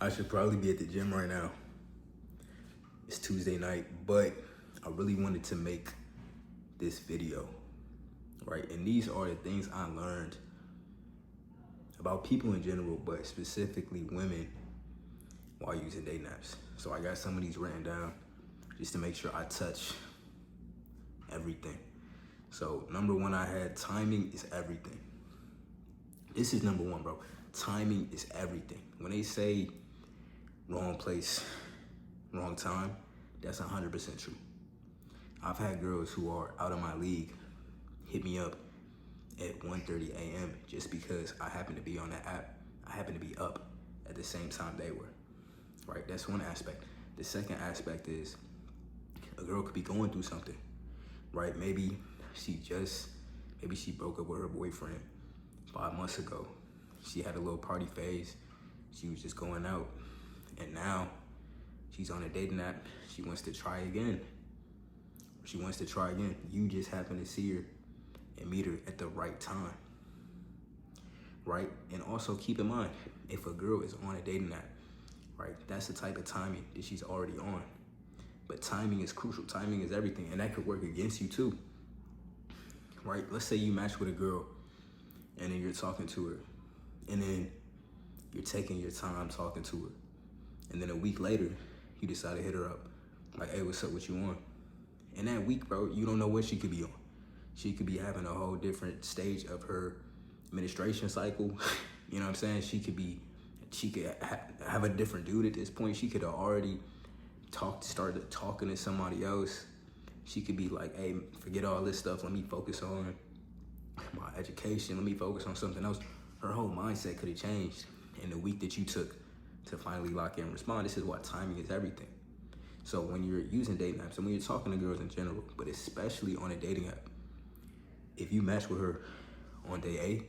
I should probably be at the gym right now. It's Tuesday night, but I really wanted to make this video, right? And these are the things I learned about people in general, but specifically women while using dating apps. So I got some of these written down just to make sure I touch everything. So number one, I had timing is everything. This is number one, bro. Timing is everything. When they say wrong place, wrong time, that's 100% true. I've had girls who are out of my league hit me up at 1:30 a.m. just because I happen to be on that app. I happen to be up at the same time they were, right? That's one aspect. The second aspect is a girl could be going through something, right? Maybe she broke up with her boyfriend 5 months ago. She had a little party phase. She was just going out. And now she's on a dating app. She wants to try again. You just happen to see her and meet her at the right time, right? And also keep in mind, if a girl is on a dating app, right, that's the type of timing that she's already on. But timing is crucial. Timing is everything. And that could work against you too, right? Let's say you match with a girl and then you're talking to her and then you're taking your time talking to her. And then a week later, you decide to hit her up. Like, hey, what's up, what you want? In that week, bro, you don't know what she could be on. She could be having a whole different stage of her menstruation cycle. You know what I'm saying? She could have a different dude at this point. She could have already started talking to somebody else. She could be like, hey, forget all this stuff. Let me focus on my education. Let me focus on something else. Her whole mindset could have changed in the week that you took to finally lock in and respond. This is why timing is everything. So when you're using dating apps and when you're talking to girls in general, but especially on a dating app, if you match with her on day A,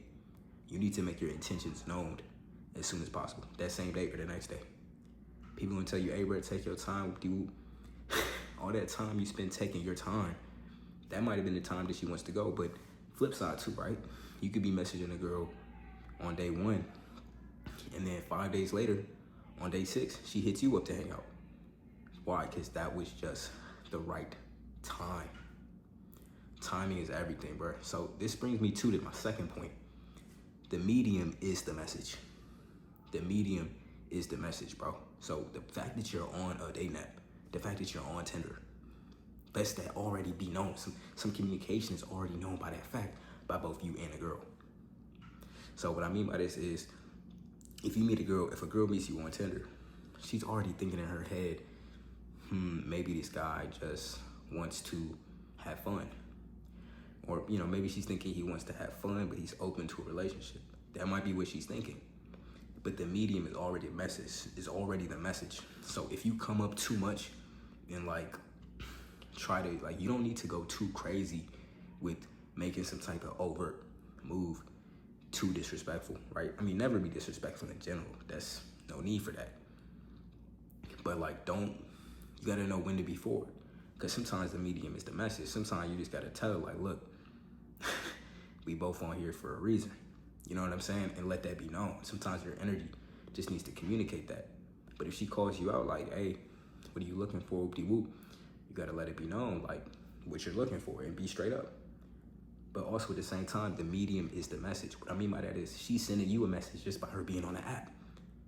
you need to make your intentions known as soon as possible. That same day or the next day. People gonna tell you, hey, bro, take your time. All that time you spend taking your time, that might have been the time that she wants to go. But flip side too, right? You could be messaging a girl on day one, and then 5 days later, on day 6, she hits you up to hang out. Why? Because that was just the right time. Timing is everything, bro. So this brings me to my second point. The medium is the message. The medium is the message, bro. So the fact that you're on a dating app, the fact that you're on Tinder, lets that already be known. Some communication is already known by that fact by both you and a girl. So what I mean by this is, if a girl meets you on Tinder, she's already thinking in her head, maybe this guy just wants to have fun. Or, maybe she's thinking he wants to have fun, but he's open to a relationship. That might be what she's thinking. But the medium is already the message. So if you come up too much and try to, you don't need to go too crazy with making some type of overt move too disrespectful, right? I mean, never be disrespectful in general. That's no need for that. But you gotta know when to be forward. Because sometimes the medium is the message. Sometimes you just gotta tell her, look, we both on here for a reason. You know what I'm saying? And let that be known. Sometimes your energy just needs to communicate that. But if she calls you out hey, what are you looking for? Whoop-de-whoop. You gotta let it be known, what you're looking for, and be straight up. But also at the same time, the medium is the message. What I mean by that is she's sending you a message just by her being on the app.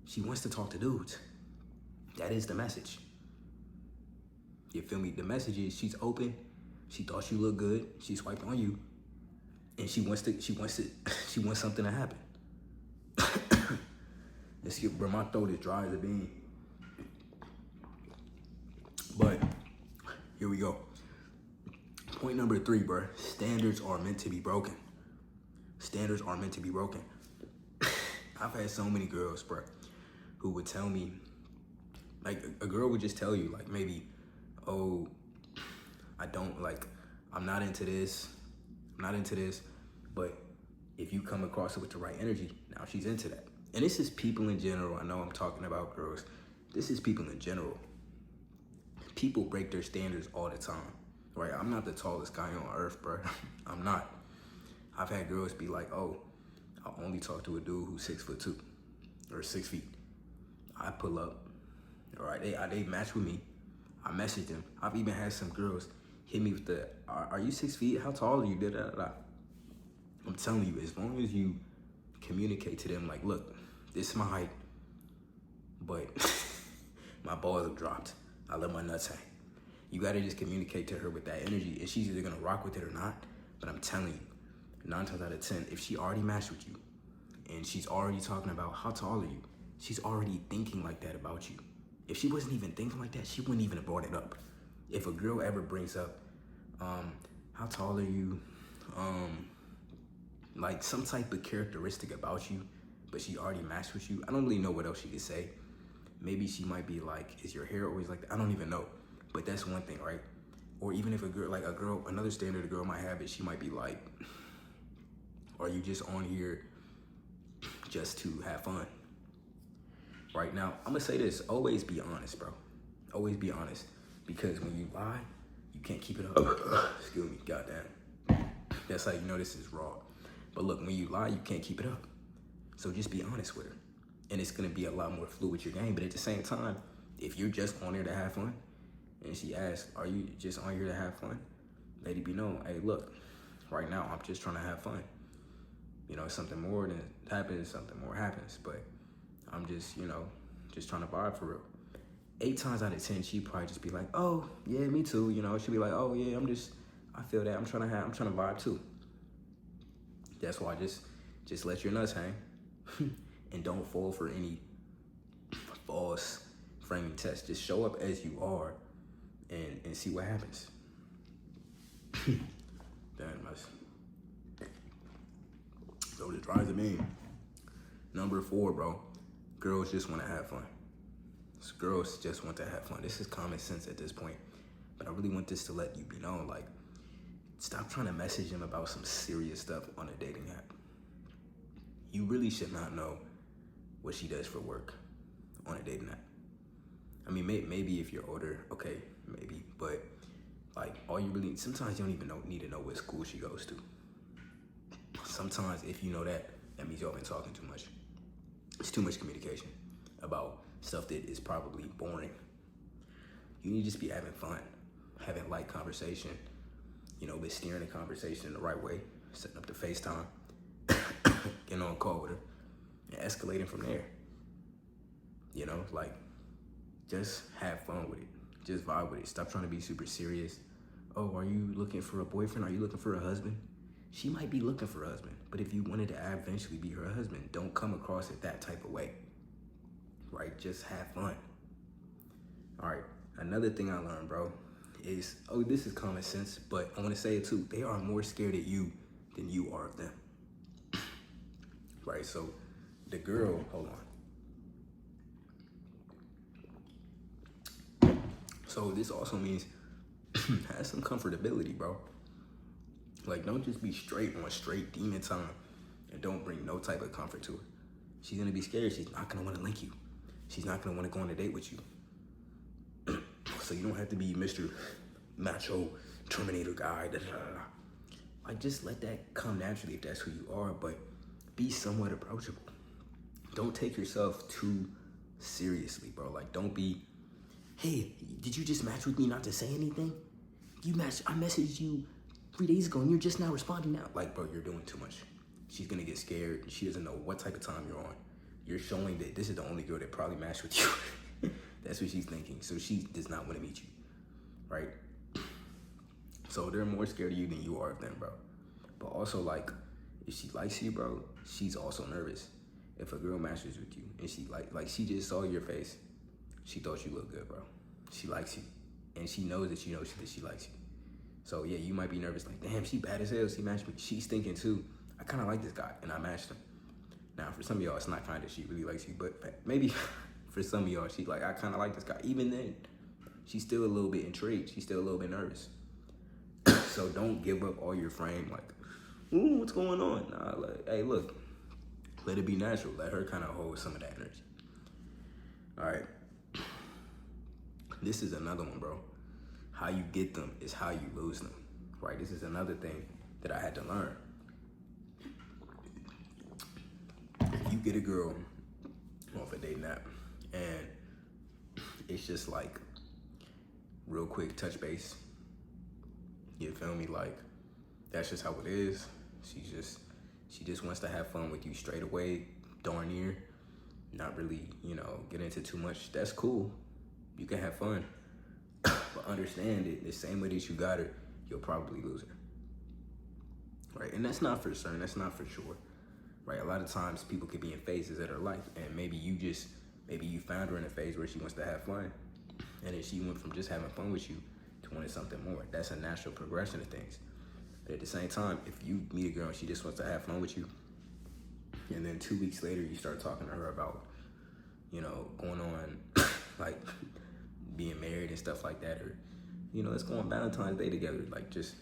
She wants to talk to dudes. That is the message. You feel me? The message is she's open. She thought you looked good. She swiped on you. And she wants something to happen. Bro, my throat is dry as a bean. But here we go. Point number 3, bro. Standards are meant to be broken. Standards are meant to be broken. I've had so many girls, bro, who would tell me, a girl would just tell you, maybe, oh, I'm not into this. But if you come across it with the right energy, now she's into that. And this is people in general. I know I'm talking about girls. This is people in general. People break their standards all the time, right? I'm not the tallest guy on earth, bro. I'm not. I've had girls be like, oh, I'll only talk to a dude who's 6'2" or 6 feet. I pull up. All right, they match with me. I message them. I've even had some girls hit me with the, are you 6 feet? How tall are you? Da, da, da, da. I'm telling you, as long as you communicate to them, like, look, this is my height, but my balls have dropped. I let my nuts hang. You gotta just communicate to her with that energy, and she's either gonna rock with it or not. But I'm telling you, 9 times out of 10, if she already matched with you, and she's already talking about how tall are you, she's already thinking like that about you. If she wasn't even thinking like that, she wouldn't even have brought it up. If a girl ever brings up, how tall are you, like some type of characteristic about you, but she already matched with you, I don't really know what else she could say. Maybe she might be like, is your hair always like that? I don't even know. But that's one thing, right? Or even if a girl, another standard a girl might have is she might be like, are you just on here just to have fun? Right now, I'm gonna say this, always be honest, bro. Always be honest. Because when you lie, you can't keep it up. Excuse me, goddamn. That's how you know this is raw. But look, when you lie, you can't keep it up. So just be honest with her. And it's gonna be a lot more fluid with your game. But at the same time, if you're just on there to have fun, and she asks, are you just on here to have fun? Let it be known, hey, look, right now I'm just trying to have fun. You know, something more than happens, something more happens. But I'm just, just trying to vibe for real. 8 times out of 10, she'd probably just be like, oh, yeah, me too. She'd be like, oh yeah, I feel that. I'm trying to vibe too. That's why just let your nuts hang and don't fall for any false framing tests. Just show up as you are and see what happens. Damn, that's so it drives me. Number 4, bro. Girls just want to have fun. Girls just want to have fun. This is common sense at this point, but I really want this to let you be known. Like, stop trying to message them about some serious stuff on a dating app. You really should not know what she does for work on a dating app. I mean, maybe if you're older, okay, maybe, but like, sometimes you don't even need to know what school she goes to. Sometimes if you know that means y'all been talking too much. It's too much communication about stuff that is probably boring. You need to just be having fun, having light conversation, but steering the conversation in the right way, setting up the FaceTime, getting on a call with her, and escalating from there. Just have fun with it. Just vibe with it. Stop trying to be super serious. Oh, are you looking for a boyfriend? Are you looking for a husband? She might be looking for a husband, but if you wanted to eventually be her husband, don't come across it that type of way. Right? Just have fun. All right. Another thing I learned, bro, is, this is common sense, but I want to say it too. They are more scared of you than you are of them. Right? So the girl, hold on. So this also means have some comfortability, bro. Like, don't just be straight demon time and don't bring no type of comfort to her. She's going to be scared. She's not going to want to link you. She's not going to want to go on a date with you. So you don't have to be Mr. Macho Terminator guy. Da, da, da, da. Like, just let that come naturally if that's who you are, but be somewhat approachable. Don't take yourself too seriously, bro. Like, don't be, hey, did you just match with me not to say anything? I messaged you 3 days ago and you're just now responding now. Like, bro, you're doing too much. She's gonna get scared. She doesn't know what type of time you're on. You're showing that this is the only girl that probably matched with you. That's what she's thinking. So she does not want to meet you, right? So they're more scared of you than you are of them, bro. But also, like, if she likes you, bro, she's also nervous. If a girl matches with you and she like she just saw your face, she thought you looked good, bro. She likes you, and she knows that you know that she likes you. So yeah, you might be nervous, like, damn, she bad as hell. She matched me. She's thinking too, I kind of like this guy, and I matched him. Now, for some of y'all, it's not kind of she really likes you, but maybe for some of y'all, she's like, I kind of like this guy. Even then, she's still a little bit intrigued. She's still a little bit nervous. So don't give up all your frame, like, ooh, what's going on? Nah, like, hey, look, let it be natural. Let her kind of hold some of that energy. All right. This is another one, bro. How you get them is how you lose them, right? This is another thing that I had to learn. If you get a girl off a dating app and it's just like real quick touch base. You feel me? Like, that's just how it is. She just wants to have fun with you straight away, darn near. Not really, get into too much. That's cool. You can have fun. But understand it, the same way that you got her, you'll probably lose her. Right? And that's not for certain, that's not for sure. Right? A lot of times people could be in phases of their life, and maybe you found her in a phase where she wants to have fun, and then she went from just having fun with you to wanting something more. That's a natural progression of things. But at the same time, if you meet a girl and she just wants to have fun with you, and then 2 weeks later you start talking to her about, going on like being married and stuff like that, or let's go on Valentine's Day together, like just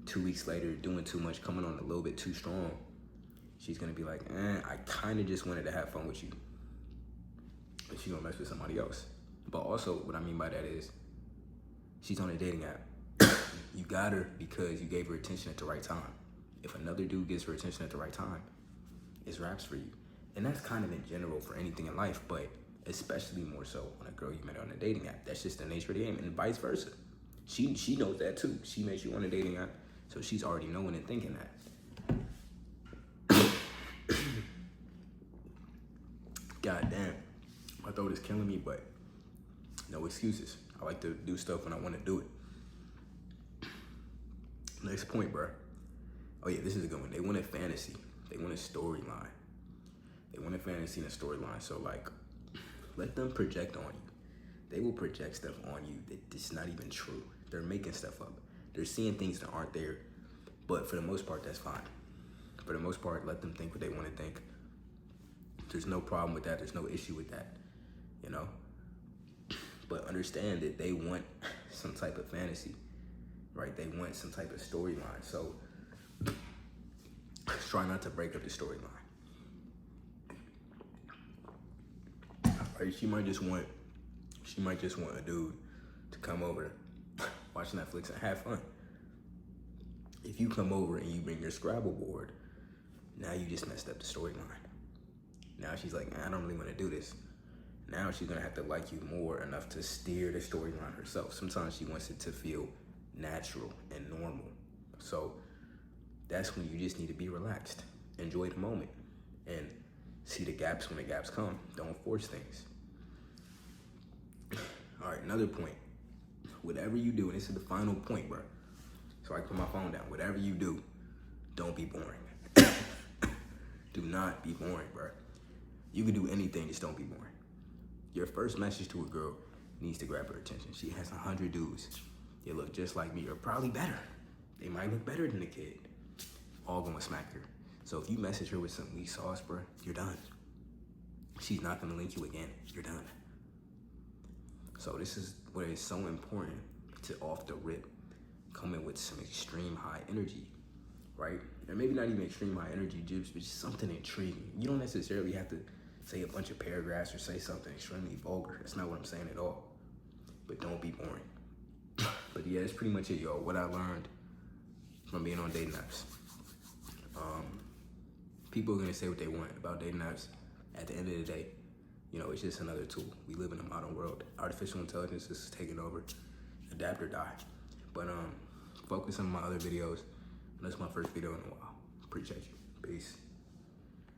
2 weeks later doing too much, coming on a little bit too strong, she's gonna be like, I kind of just wanted to have fun with you. And she's gonna mess with somebody else. But also, what I mean by that is, she's on a dating app. You got her because you gave her attention at the right time. If another dude gives her attention at the right time, it's raps for you. And that's kind of in general for anything in life, but especially more so on a girl you met on a dating app. That's just the nature of the game, and vice versa. She knows that too. She met you on a dating app, so she's already knowing and thinking that. God damn, my throat is killing me, but no excuses. I like to do stuff when I want to do it. Next point, bro. Oh yeah, this is a good one. They want a fantasy. They want a storyline. They want a fantasy and a storyline. So like, let them project on you. They will project stuff on you that's not even true. They're making stuff up. They're seeing things that aren't there. But for the most part, that's fine. For the most part, let them think what they want to think. There's no problem with that. There's no issue with that, But understand that they want some type of fantasy, right? They want some type of storyline. So try not to break up the storyline. Right? She might just want a dude to come over, watch Netflix, and have fun. If you come over and you bring your Scrabble board, now you just messed up the storyline. Now she's like, I don't really want to do this. Now she's gonna have to like you more enough to steer the storyline herself. Sometimes she wants it to feel natural and normal. So that's when you just need to be relaxed. Enjoy the moment and see the gaps when the gaps come. Don't force things. All right, another point. Whatever you do, and this is the final point, bro. So I put my phone down. Whatever you do, don't be boring. Do not be boring, bro. You can do anything, just don't be boring. Your first message to a girl needs to grab her attention. She has 100 dudes. They look just like me, or probably better. They might look better than the kid. All gonna smack her. So if you message her with some weak sauce, bro, you're done. She's not gonna link you again. You're done. So this is what is so important to off the rip come in with some extreme high energy, right? Or maybe not even extreme high energy, Jibs, but just something intriguing. You don't necessarily have to say a bunch of paragraphs or say something extremely vulgar. That's not what I'm saying at all. But don't be boring. But yeah, that's pretty much it, y'all. What I learned from being on dating apps. People are gonna say what they want about dating apps. At the end of the day, it's just another tool. We live in a modern world. Artificial intelligence is taking over. Adapt or die. But focus on my other videos. That's my first video in a while. Appreciate you. Peace.